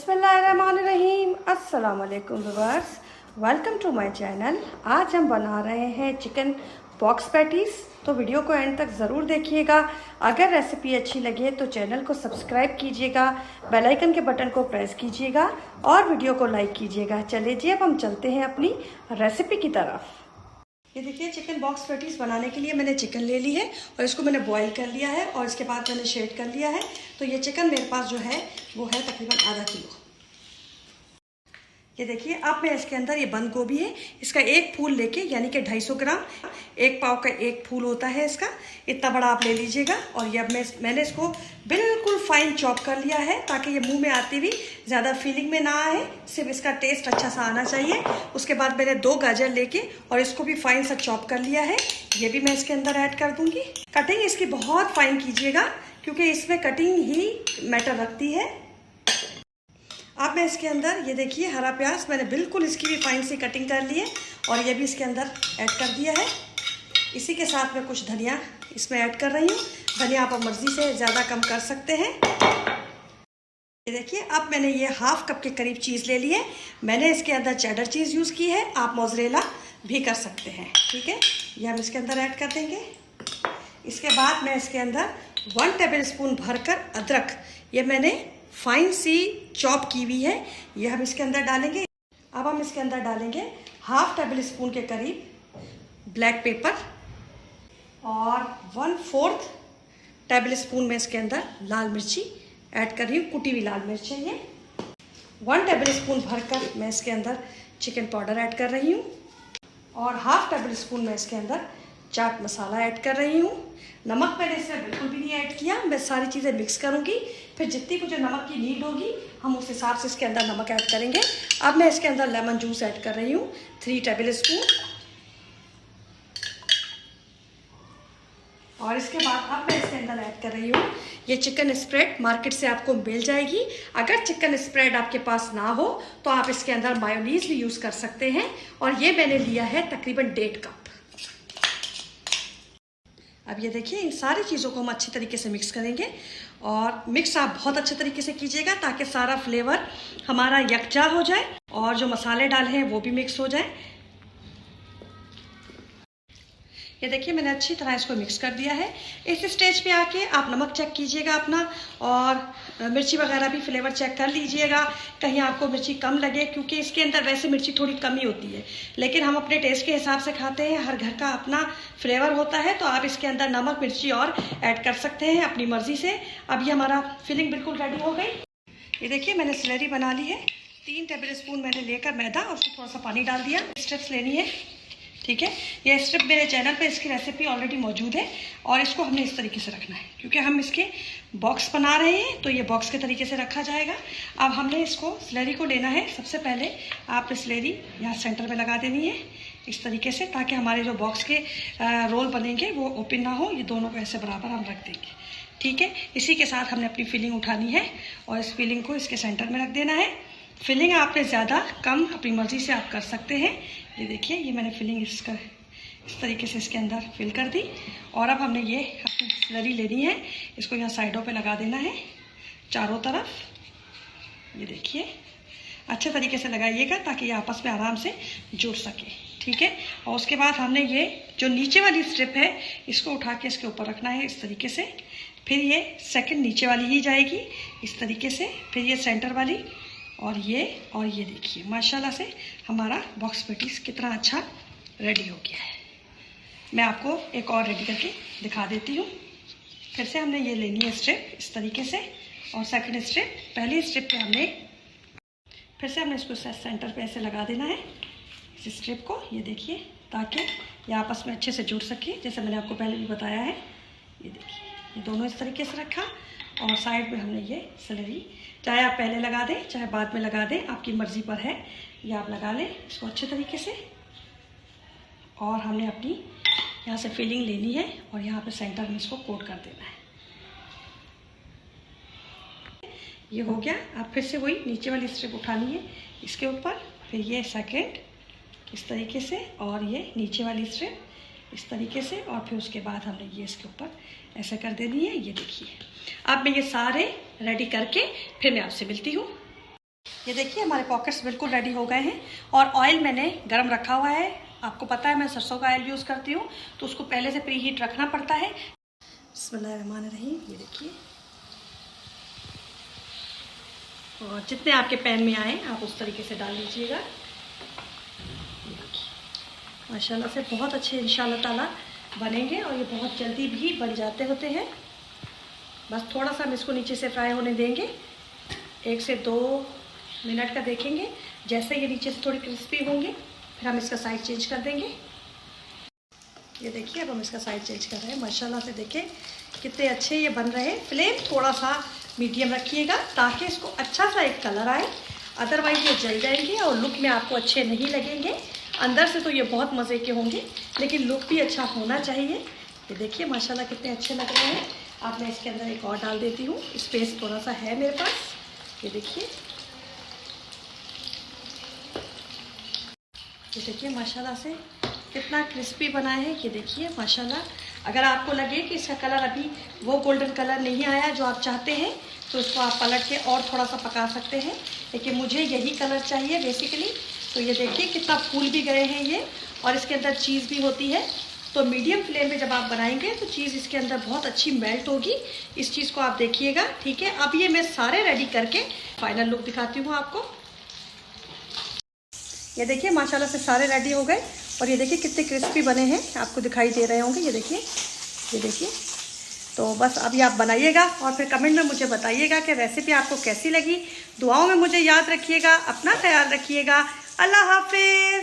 बिस्मिल्लाहिर्रहमानिर्रहीम। अस्सलाम वालेकुम viewers, welcome to my channel. आज हम बना रहे हैं चिकन बॉक्स पैटीज़, तो वीडियो को एंड तक ज़रूर देखिएगा। अगर रेसिपी अच्छी लगे तो चैनल को सब्सक्राइब कीजिएगा, बेल आइकन के बटन को प्रेस कीजिएगा और वीडियो को लाइक कीजिएगा। चलिए जी, अब हम चलते हैं अपनी रेसिपी की तरफ। ये देखिए, चिकन बॉक्स पैटीज़ बनाने के लिए मैंने चिकन ले ली है और इसको मैंने बॉईल कर लिया है और इसके बाद मैंने शेड कर लिया है। तो ये चिकन मेरे पास जो है वो है तकरीबन आधा किलो। ये देखिए, अब मैं इसके अंदर, ये बंद गोभी है, इसका एक फूल लेके यानी कि 250 ग्राम, एक पाव का एक फूल होता है इसका, इतना बड़ा आप ले लीजिएगा। और ये अब मैंने इसको बिल्कुल फाइन चॉप कर लिया है ताकि ये मुंह में आती हुई ज़्यादा फीलिंग में ना आए, सिर्फ इसका टेस्ट अच्छा सा आना चाहिए। उसके बाद मैंने 2 गाजर लेके और इसको भी फाइन सा चॉप कर लिया है, ये भी मैं इसके अंदर ऐड कर दूंगी। कटिंग इसकी बहुत फाइन कीजिएगा क्योंकि इसमें कटिंग ही मैटर रखती है। अब मैं इसके अंदर, ये देखिए, हरा प्याज मैंने बिल्कुल इसकी भी फाइन सी कटिंग कर ली है और ये भी इसके अंदर ऐड कर दिया है। इसी के साथ मैं कुछ धनिया इसमें ऐड कर रही हूँ। धनिया आप मर्ज़ी से ज़्यादा कम कर सकते हैं। ये देखिए, अब मैंने ये हाफ कप के करीब चीज़ ले ली है। मैंने इसके अंदर चेडर चीज़ यूज़ की है, आप मोज़रेला भी कर सकते हैं। ठीक है, ये हम इसके अंदर ऐड कर देंगे। इसके बाद मैं इसके अंदर 1 टेबल स्पून भरकर अदरक, ये मैंने फाइन सी चॉप की हुई है, ये हम इसके अंदर डालेंगे। अब हम इसके अंदर डालेंगे हाफ टेबल स्पून के करीब ब्लैक पेपर और 1/4 टेबल स्पून में इसके अंदर लाल मिर्ची ऐड कर रही हूँ, कुटी हुई लाल मिर्च है ये। 1 टेबल स्पून भरकर मैं इसके अंदर चिकन पाउडर ऐड कर रही हूँ और हाफ टेबल स्पून में इसके अंदर चाट मसाला ऐड कर रही हूँ। नमक मैंने इसमें बिल्कुल भी नहीं ऐड किया, मैं सारी चीज़ें मिक्स करूँगी, फिर जितनी मुझे नमक की नीड होगी हम उस हिसाब से इसके अंदर नमक ऐड करेंगे। अब मैं इसके अंदर लेमन जूस ऐड कर रही हूँ 3 टेबल स्पून। और इसके बाद अब मैं इसके अंदर ऐड कर रही हूँ ये चिकन स्प्रेड, मार्केट से आपको मिल जाएगी। अगर चिकन स्प्रेड आपके पास ना हो तो आप इसके अंदर मायोनीज़ भी यूज़ कर सकते हैं और ये मैंने लिया है तकरीबन 1.5 कप। अब ये देखिए, इन सारी चीज़ों को हम अच्छी तरीके से मिक्स करेंगे और मिक्स आप बहुत अच्छे तरीके से कीजिएगा ताकि सारा फ्लेवर हमारा यकजा हो जाए और जो मसाले डाले हैं वो भी मिक्स हो जाए। ये देखिए, मैंने अच्छी तरह इसको मिक्स कर दिया है। इस स्टेज पे आके आप नमक चेक कीजिएगा अपना और मिर्ची वगैरह भी फ्लेवर चेक कर लीजिएगा, कहीं आपको मिर्ची कम लगे, क्योंकि इसके अंदर वैसे मिर्ची थोड़ी कम ही होती है, लेकिन हम अपने टेस्ट के हिसाब से खाते हैं, हर घर का अपना फ्लेवर होता है, तो आप इसके अंदर नमक मिर्ची और ऐड कर सकते हैं अपनी मर्ज़ी से। अब ये हमारा फिलिंग बिल्कुल रेडी हो गई। ये देखिए, मैंने स्लरी बना ली है, 3 टेबल स्पून मैंने लेकर मैदा और उसको थोड़ा सा पानी डाल दिया। स्टेप्स लेनी है, ठीक है। ये स्टेप मेरे चैनल पे इसकी रेसिपी ऑलरेडी मौजूद है और इसको हमने इस तरीके से रखना है क्योंकि हम इसके बॉक्स बना रहे हैं, तो ये बॉक्स के तरीके से रखा जाएगा। अब हमने इसको स्लरी को लेना है। सबसे पहले आप स्लरी यहाँ सेंटर में लगा देनी है इस तरीके से, ताकि हमारे जो बॉक्स के रोल बनेंगे वो ओपन ना हो। ये दोनों को ऐसे बराबर हम रख देंगे, ठीक है। इसी के साथ हमने अपनी फिलिंग उठानी है और इस फिलिंग को इसके सेंटर में रख देना है। फिलिंग आपने ज़्यादा कम अपनी मर्ज़ी से आप कर सकते हैं। ये देखिए, ये मैंने फिलिंग इसका इस तरीके से इसके अंदर फिल कर दी और अब हमने ये अपनी स्लरी लेनी है, इसको यहाँ साइडों पे लगा देना है चारों तरफ। ये देखिए, अच्छे तरीके से लगाइएगा ताकि ये आपस में आराम से जुड़ सके, ठीक है। और उसके बाद हमने ये जो नीचे वाली स्ट्रिप है इसको उठा के इसके ऊपर रखना है इस तरीके से। फिर ये सेकंड नीचे वाली ही जाएगी इस तरीके से, फिर ये सेंटर वाली और ये देखिए, माशाल्लाह से हमारा बॉक्स पैटीज़ कितना अच्छा रेडी हो गया है। मैं आपको एक और रेडी करके दिखा देती हूँ। फिर से हमने ये लेनी है स्ट्रिप इस तरीके से और सेकंड स्ट्रिप, पहली स्ट्रिप पे हमने फिर से हमने इसको सेंटर पे ऐसे लगा देना है इस स्ट्रिप को। ये देखिए, ताकि ये आपस में अच्छे से जुड़ सके, जैसे मैंने आपको पहले भी बताया है। ये देखिए, ये दोनों इस तरीके से रखा और साइड में हमने ये स्लरी, चाहे आप पहले लगा दें चाहे बाद में लगा दें, आपकी मर्ज़ी पर है, ये आप लगा लें इसको अच्छे तरीके से। और हमने अपनी यहाँ से फिलिंग लेनी है और यहाँ पे सेंटर में इसको कोट कर देना है। ये हो गया। आप फिर से वही नीचे वाली स्ट्रिप उठानी है इसके ऊपर, फिर ये सेकंड इस तरीके से और ये नीचे वाली स्ट्रिप इस तरीके से, और फिर उसके बाद हमने ये इसके ऊपर ऐसे कर देनी है। ये देखिए, अब मैं ये सारे रेडी करके फिर मैं आपसे मिलती हूँ। ये देखिए हमारे पॉकेट्स बिल्कुल रेडी हो गए हैं और ऑयल मैंने गरम रखा हुआ है। आपको पता है मैं सरसों का ऑयल यूज़ करती हूँ, तो उसको पहले से प्री हीट रखना पड़ता है। बिस्मिल्लाहिर्रहमानिर्रहीम। ये देखिए, और जितने आपके पैन में आए आप उस तरीके से डाल लीजिएगा। माशाल्लाह से बहुत अच्छे इंशाल्लाह ताला बनेंगे और ये बहुत जल्दी भी बन जाते होते हैं। बस थोड़ा सा हम इसको नीचे से फ्राई होने देंगे, 1 से 2 मिनट का देखेंगे। जैसे ये नीचे से थोड़ी क्रिस्पी होंगे फिर हम इसका साइज चेंज कर देंगे। ये देखिए अब हम इसका साइज चेंज कर रहे हैं। माशाल्लाह से देखिए कितने अच्छे ये बन रहे हैं। फ्लेम थोड़ा सा मीडियम रखिएगा ताकि इसको अच्छा सा एक कलर आए, अदरवाइज ये जल जाएंगे और लुक में आपको अच्छे नहीं लगेंगे। अंदर से तो ये बहुत मज़े के होंगे लेकिन लुक भी अच्छा होना चाहिए। ये देखिए माशाल्लाह कितने अच्छे लग रहे हैं। अब मैं इसके अंदर एक और डाल देती हूँ, स्पेस थोड़ा सा है मेरे पास। ये देखिए, ये देखिए माशाल्लाह से कितना क्रिस्पी बना है। ये देखिए माशाल्लाह, अगर आपको लगे कि इसका कलर अभी वो गोल्डन कलर नहीं आया जो आप चाहते हैं तो उसको आप पलट के और थोड़ा सा पका सकते हैं, लेकिन मुझे यही कलर चाहिए बेसिकली। तो ये देखिए कितना फूल भी गए हैं ये, और इसके अंदर चीज़ भी होती है। तो मीडियम फ्लेम में जब आप बनाएंगे तो चीज़ इसके अंदर बहुत अच्छी मेल्ट होगी। इस चीज़ को आप देखिएगा, ठीक है। अब ये मैं सारे रेडी करके फाइनल लुक दिखाती हूँ आपको। ये देखिए माशाल्लाह से सारे रेडी हो गए और ये देखिए कितने क्रिस्पी बने हैं, आपको दिखाई दे रहे होंगे। ये देखिए, ये देखिए। तो बस अभी आप बनाइएगा और फिर कमेंट में मुझे बताइएगा कि रेसिपी आपको कैसी लगी। दुआओं में मुझे याद रखिएगा, अपना ख्याल रखिएगा। अल्लाह हाफिज़।